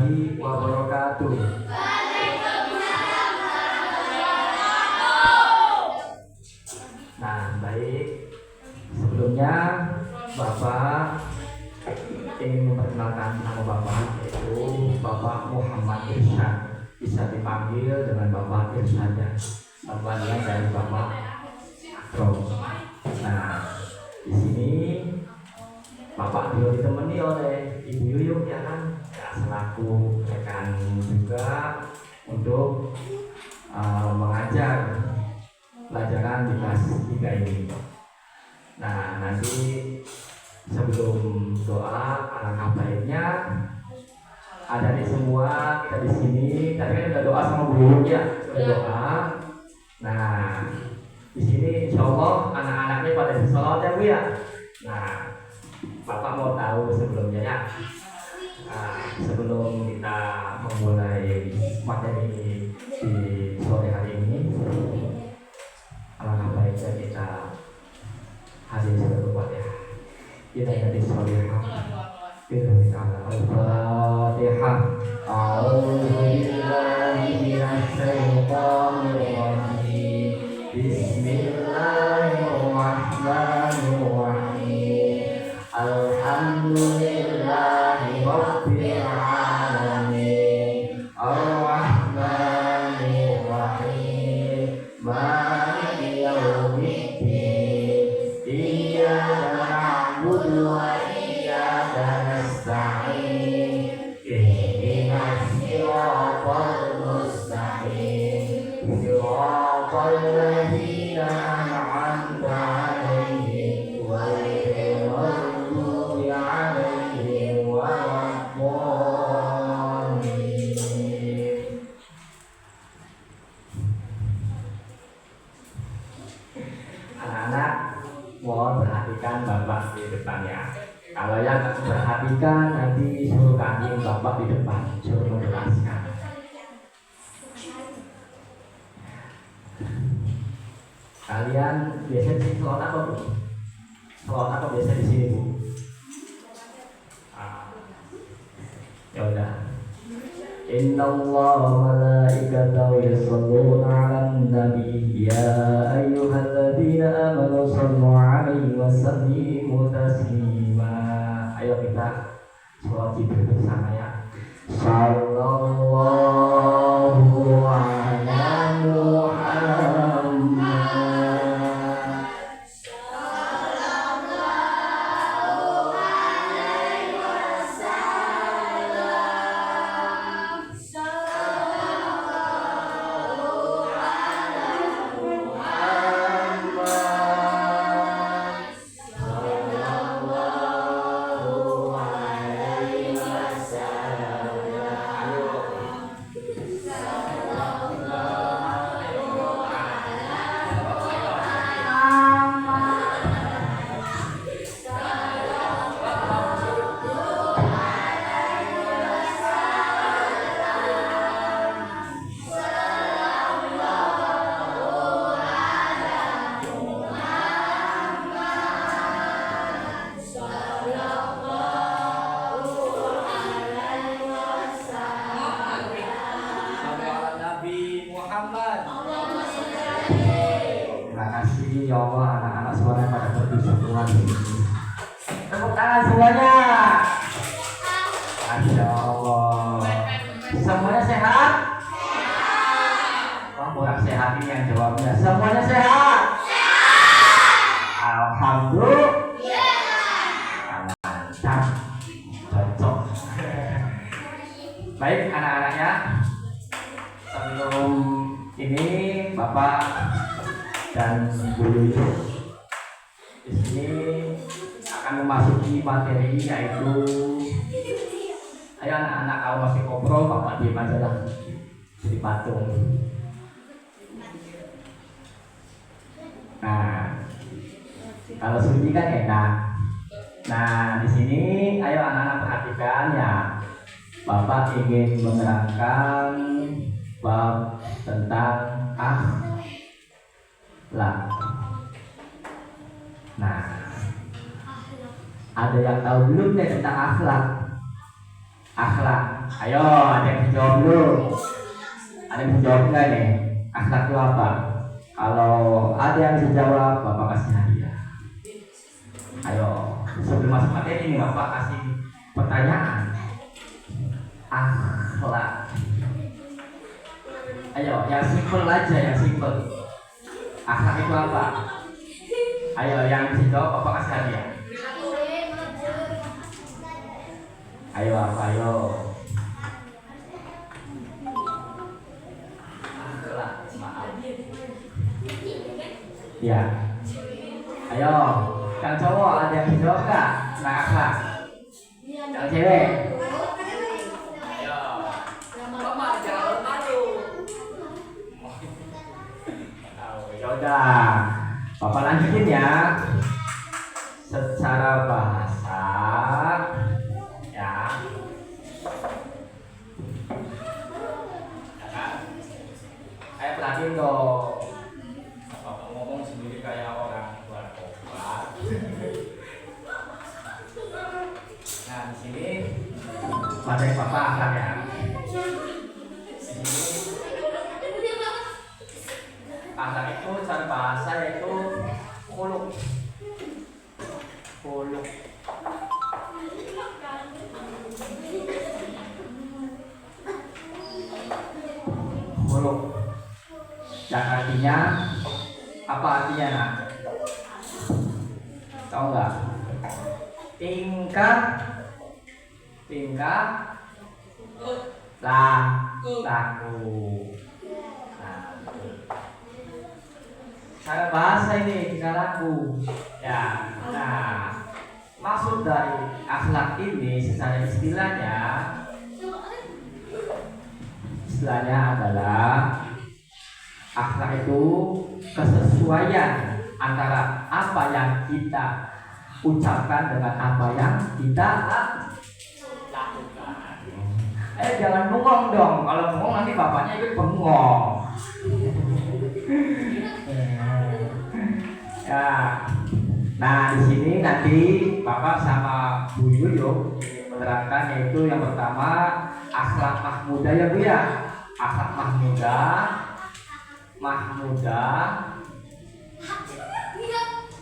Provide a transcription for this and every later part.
warahmatullahi wabarakatuh. Nah, baik. Sebelumnya Bapak ingin memperkenalkan nama Bapak, yaitu Bapak Muhammad Irsyad. Bisa dipanggil dengan Bapak Irsyad ya. Panggilan dari Bapak Akrom. Nah, di sini Bapak beliau ditemani oleh Ibu Yuyuk ya kan, ya, selaku rekan juga untuk mengajar pelajaran di kelas 3 ini. Nah, nanti sebelum doa alangkah baiknya ada nih semua kita di sini. Tadi kan udah doa sama Bu Yuyuk ya, udah doa. Nah, di sini insya Allah anak-anaknya pada sholat ya Bu ya. Nah, Bapak mau tahu sebelumnya ya, sebelum kita memulai materi di sore hari ini, alangkah baiknya kita hadir sebagai Fatihah. Kita jadi sholihah. Kita ta'ala al-Fatihah. A'udzubillahi minasyaitonir rajim. Bismillahirrahmanirrahim. Alhamdulillahi rabbil alamin. Ar-Rahmanir Rahim. Maliki yaumiddin. Iyyaka na'budu wa iyyaka nasta'in. Ihdinas siratal mustaqim. Siratal ladzina an'amta 'alaihim ghairil maghdubi 'alaihim waladdallin. Anak-anak, mohon perhatikan Bapak di depan ya. Kalau yang perhatikan nanti suruh kambing Bapak di depan, suruh menjelaskan. Kalian biasanya di sholat apa Bu? Sholat apa biasa di sini Bu? Ya udah. Innallaha wa malaikatahu yusholluna 'alan nabi ya ayyuhalladzina amanu shallu 'alaihi wa sallimu taslima. Ayo kita sholat Jibril bersama ya. Sallallahu ala Muhammad. Terima kasih ya Allah, anak-anak semuanya pada berdiskusi ini. Tepuk tangan semuanya. Masya Allah. Semuanya sehat? Wah, kurang sehat ini yang jawabnya. Semuanya sehat? Alhamdulillah. Mantap. Cocok. Baik anak-anaknya, sebelum ini Bapak dan Bu Yuyuk di sini akan memasuki materi, yaitu ayo anak-anak kalau masih ngobrol Bapak diem aja lah, jadi patung. Nah, kalau sunyi kan enak. Nah, di sini ayo anak-anak perhatikan ya. Bapak ingin menerangkan bab tentang akhlak. Nah, ada yang tahu belum nih tentang akhlak? Akhlak Ayo, ada yang dijawab dulu. Ada yang dijawab nggak nih? Akhlak itu apa? Kalau ada yang bisa jawab, Bapak kasih hadiah. Ayo, sebelum masuk materi ini Bapak kasih pertanyaan. Akhlak. Ayo, yang simpel aja, yang simpel. Akhlak itu apa? Ayo, yang bisa jawab Bapak kasih hadiah. Ayo, apa ayo? Akhlak, maaf. Ya. Ayo, yang cowok ada yang bisa jawab nggak? Tentang akhlak. Yang cewek. Ayo. Bapak jangan malu. Ya udah, Bapak lanjutin ya. Secara bahasa, ya kan? Kayak perhatiin dong. Bapak ngomong sendiri kayak orang luar kota. Nah di sini materi Bapak akhlak ya. Akhlak itu cara bahasa yaitu khuluq. Khuluq. Khuluq. Yang artinya apa artinya nak? Tahu nggak? Tingkah laku. Cara bahasa ini tingkah laku. Ya. Nah, maksud dari akhlak ini secara istilahnya adalah akhlak itu kesesuaian antara apa yang kita ucapkan dengan apa yang kita lakukan. Jangan bengong dong. Kalau bengong nanti bapaknya ikut bengong. Ya. Nah, di sini nanti Bapak sama Bu Yuyuk menerangkan yaitu yang pertama akhlak mahmudah ya Bu ya. Akhlak mahmudah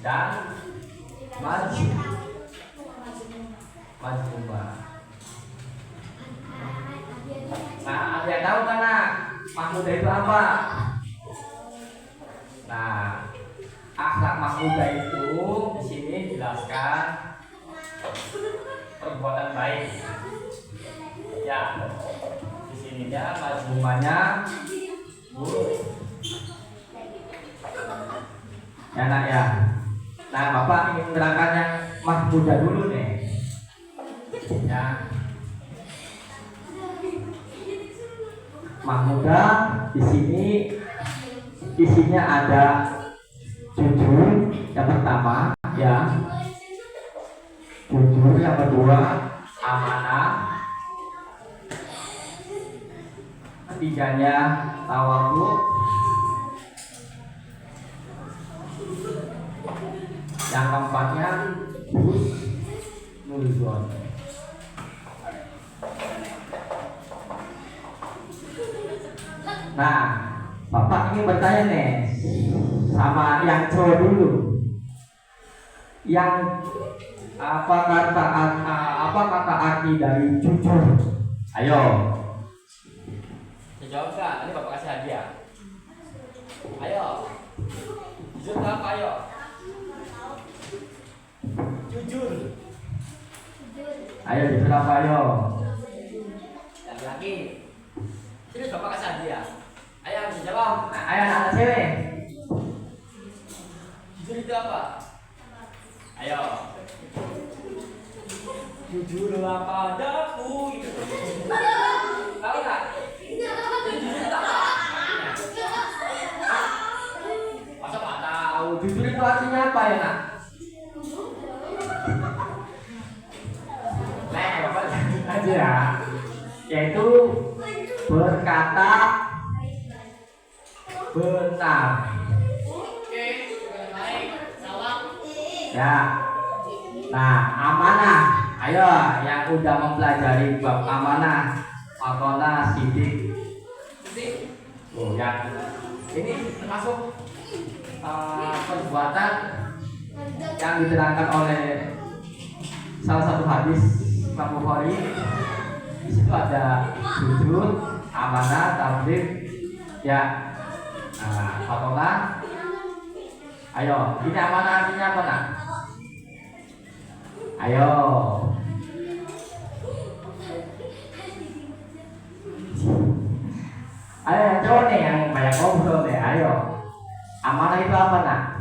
dan majmumah. Nah, ada yang tahu kan nak? Mahmudah itu apa? Nah, akhlak mahmudah itu di sini dijelaskan perbuatan baik. Ya, di sininya majmumahnya buruk. Ya nak ya. Nah, Bapak ingin menerangkan yang mahmudah dulu nih. Ya. Mahmudah di sini isinya ada jujur yang pertama, ya. Jujur yang kedua, amanah. Ketiganya tawadhu. Yang keempatnya husnuzon. Nah, Bapak ingin bertanya nih sama yang cowok dulu. Yang apa kata arti dari jujur? Ayo. Jawab nggak? Nanti Bapak kasih hadiah. Ayo. Jujur apa ayo? Jujur. Ayo jujur apa ayo? Lagi. Terus Bapak kasih hadiah. Ayo bisa jawab. Nah, ayo anak cewek. Jujur itu apa? Ayo. Jujur apa padaku? Tahu nggak? Jujur itu apa? Masa nggak tahu? Jujur itu artinya apa ya nak? Nah, Bapak aja ya. Yaitu berkata benar. Oke, baik. Salam. Ya. Nah, amanah. Ayo, yang udah mempelajari bab amanah, Fatona sidik. Oh ya, ini termasuk perbuatan yang diterangkan oleh salah satu hadis Imam Bukhari. Di situ ada jujur, amanah, tabligh, ya. Nah, Fatona. Ayo, ini amanah artinya apa nak? Ayo. Ayo yang cowok nih yang banyak ngobrol deh, ayo. Amanah itu apa nak?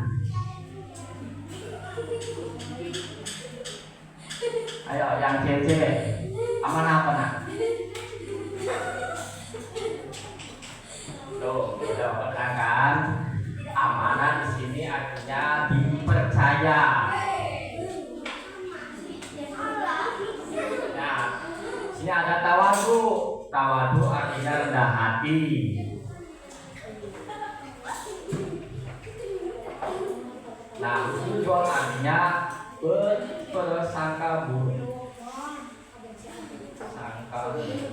Ayo yang cewek, amanah apa nak? Tuh, udah penerangkan. Amanah di sini artinya dipercaya. Nah, sini ada tawadu. Tawadu artinya rendah hati. Nah, husnuzon artinya berprasangka buruk. Sangka buruk.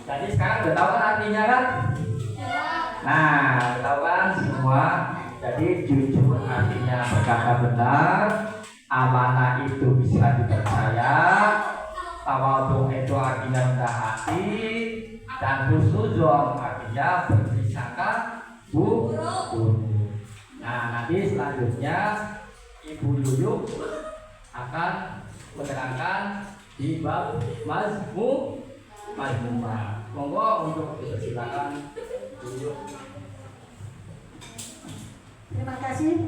Jadi sekarang udah tahu kan artinya kan? Nah, udah tahu kan semua. Jadi jujur artinya berkata benar. Amanah itu bisa dipercaya, tawadhu itu artinya rendah hati, dan husnuzon artinya berprasangka buruk. Nah, nanti selanjutnya Ibu Yuyuk akan menerangkan di bab mazmumah. Monggo untuk silakan Yuyuk. Terima kasih.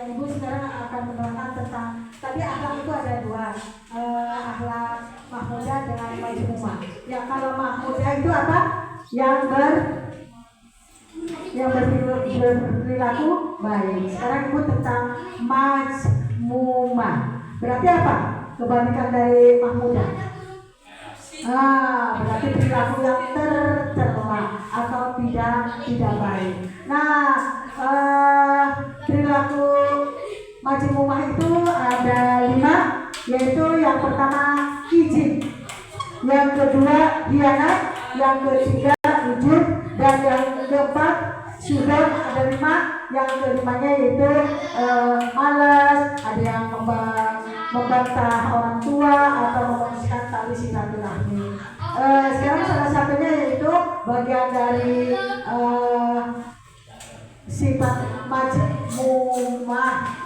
Ibu sekarang akan menerangkan tentang tadi akhlak itu ada dua, akhlak mahmudah dengan mazmumah. Ya, kalau mahmudah itu apa? Yang berperilaku baik. Sekarang Ibu tentang mazmumah. Berarti apa? Kebalikan dari mahmudah. Berarti perilaku yang tercela atau tidak baik. Nah, perilaku mazmumah itu ada 5, yaitu yang pertama kijib, yang kedua hianat, yang ketiga ujub, dan yang keempat sudah ada 5. Yang kelimanya yaitu malas, ada yang membantah orang tua atau memutuskan tali silaturahmi. Sekarang salah satunya yaitu bagian dari sifat mazmumah.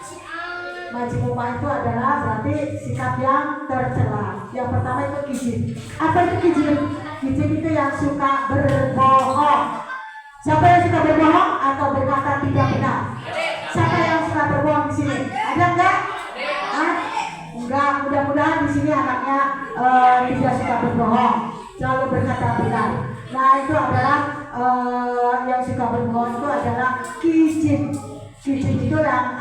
Mazmumah itu adalah berarti sikap yang tercela. Yang pertama itu kijib. Apa itu kijib? Kijib itu yang suka berbohong. Siapa yang suka berbohong atau berkata tidak benar? Siapa yang suka berbohong di sini? Ada enggak? Enggak. Mudah-mudahan di sini anaknya tidak suka berbohong, selalu berkata benar. Nah, itu adalah yang suka berbohong itu adalah kijib. Kijib itu yang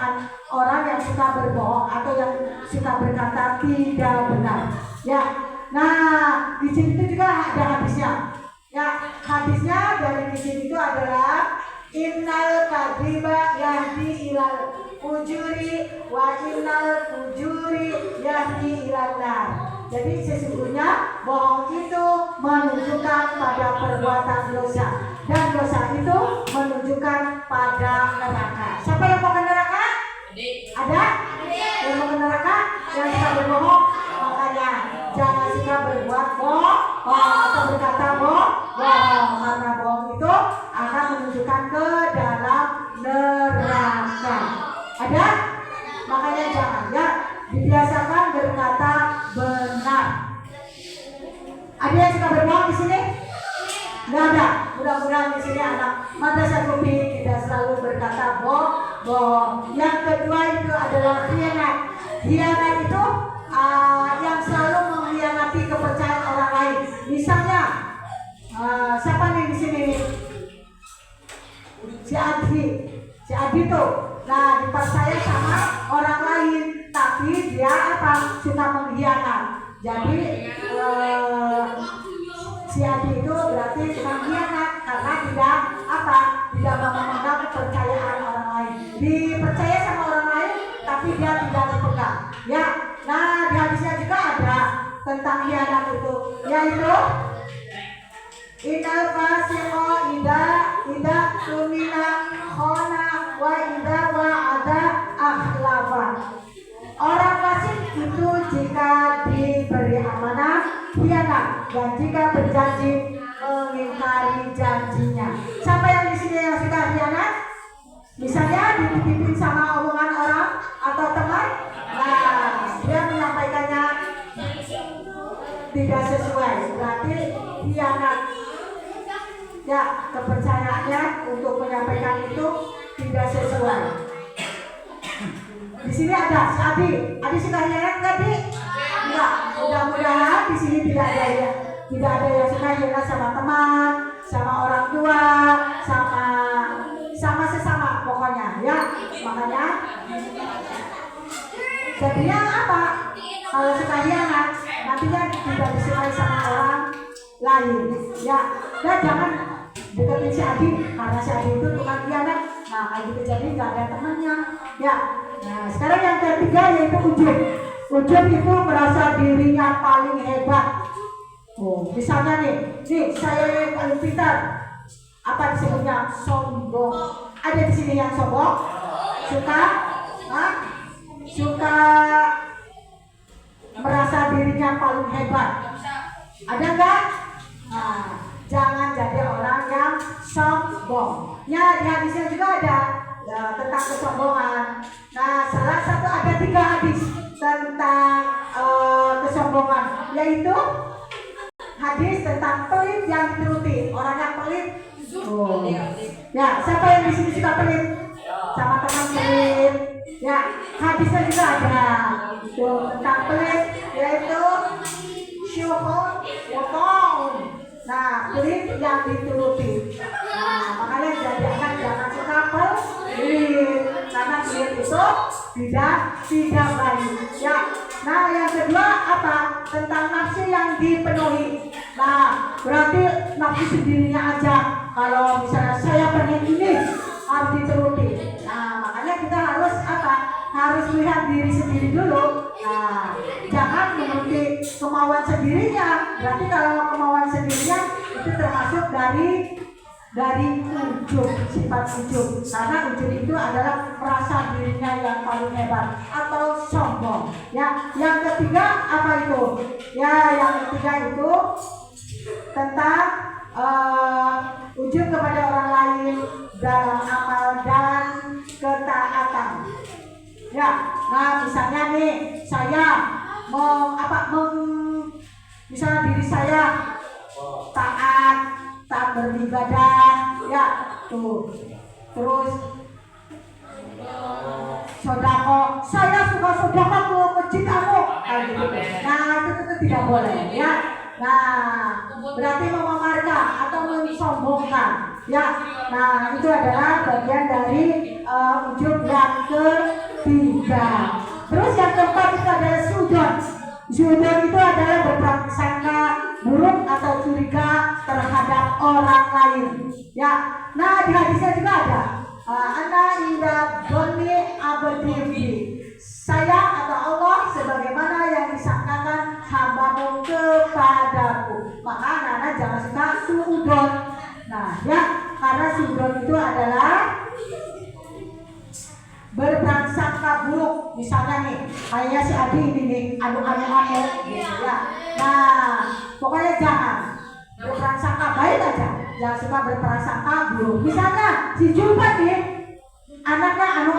orang yang suka berbohong atau yang suka berkata tidak benar. Ya. Nah, kijib itu juga ada hadisnya. Ya, hadisnya dari kijib itu adalah innal kadhiba yahdi ilal ujuri wa innal ujuri yahdi ilal nar. Jadi sesungguhnya bohong itu menunjukkan pada perbuatan dosa, dan dosa itu menunjukkan pada neraka. Siapa yang mau ke neraka? Ada? Yang mau ke neraka? Yang suka berbohong? Makanya jangan suka berbuat bohong atau berkata bohong, karena bohong itu akan menunjukkan ke dalam neraka. Ada? Makanya jangan, ya, dibiasakan berkata benar. Ada yang suka berbohong di sini? Nggak ada. Mudah-mudahan di sini anak madrasah Kupi tidak selalu berkata bohong. Yang kedua itu adalah khianat. Khianat itu yang selalu mengkhianati kepercayaan orang lain. Misalnya, siapa nih di sini? Si Adi tuh. Nah, dipercaya sama orang lain, tapi dia apa? Suka mengkhianat. Jadi si Adi itu berarti mengkhianat karena tidak apa? Tidak memegang kepercayaan orang lain. Dipercaya sama orang lain, tapi dia tidak dipegang. Ya. Nah, tentang hianat itu, yaitu inal fasiqo ida tumina khona wa ida wa'ada akhlafa. Orang fasik itu jika diberi amanah hianat, dan jika berjanji mengingkari janjinya. Siapa yang di sini yang suka hianat? Misalnya dititipin sama omongan orang atau teman, nah dia menyampaikannya tidak sesuai, berarti hianat. Ya, kepercayaannya untuk menyampaikan itu tidak sesuai. Di sini ada si Adi. Adi suka hianat nggak, Di? Enggak. Mudah-mudahan di sini tidak ada ya. Tidak ada yang suka hianat sama teman, sama orang tua, sama sesama pokoknya ya. Makanya jadinya apa? Kalau suka hianat nantinya tidak disukai sama orang lain ya. Dan jangan deketin si Adi karena si Adi itu tukang hianat. Nah kayak gitu jadi nggak ada temannya ya. Nah sekarang yang ketiga yaitu ujub. Ujub itu merasa dirinya paling hebat. Oh, misalnya nih saya yang paling pintar. Apa disebutnya? Sombong. Ada di sini yang sombong? Suka merasa dirinya paling hebat. Ada nggak? Nah, jangan jadi orang yang sombong. Ya, di hadisnya juga ada ya, tentang kesombongan. Nah, salah satu ada 3 hadis tentang kesombongan, yaitu hadis tentang pelit yang dituruti. Orang yang pelit. Oh. Ya, siapa yang di sini suka pelit? Sama teman pelit. Ya, hadisnya juga ada tentang pelit, yaitu syuhud waqaun. Nah, pelit yang dituruti. Nah, makanya jadi anak jangan suka pelit, karena pelit itu tidak baik. Ya. Nah, yang kedua apa? Tentang nafsu yang dipenuhi. Nah, berarti nafsu sendirinya aja. Kalau misalnya saya pengen ini harus dituruti. Nah, makanya kita harus apa? Harus lihat diri sendiri dulu. Nah, jangan menuruti kemauan sendirinya. Berarti kalau kemauan sendirinya itu termasuk dari ujub, sifat ujub. Karena ujub itu adalah merasa dirinya yang paling hebat atau sombong. Ya, yang ketiga apa itu? Ya, yang ketiga itu tentang ujub kepada orang lain dalam amal dan ketaatan. Ya, nah misalnya nih saya misalnya diri saya taat beribadah, ya tuh, terus sodako, saya suka sodako ke masjid kamu, gitu. Nah itu tidak boleh, ya. Nah berarti memamerkan atau mensombongkan, ya. Nah itu adalah bagian dari ujub yang ketiga. Terus yang keempat itu adalah sudon. Sudon itu adalah berprasangka buruk atau curiga terhadap orang lain. Ya, nah di hadisnya juga ada. Ana ida doni abdi. Saya atau Allah sebagaimana yang disangkakan hambamu kepadaku. Maka anak jangan suka sudon. Nah, ya karena sudon itu adalah berprasangka buruk. Misalnya nih kayaknya si Adi ini nih anu gitu ya. Nah pokoknya jangan berprasangka baik aja, jangan suka berprasangka buruk. Misalnya si Julpan nih anaknya anu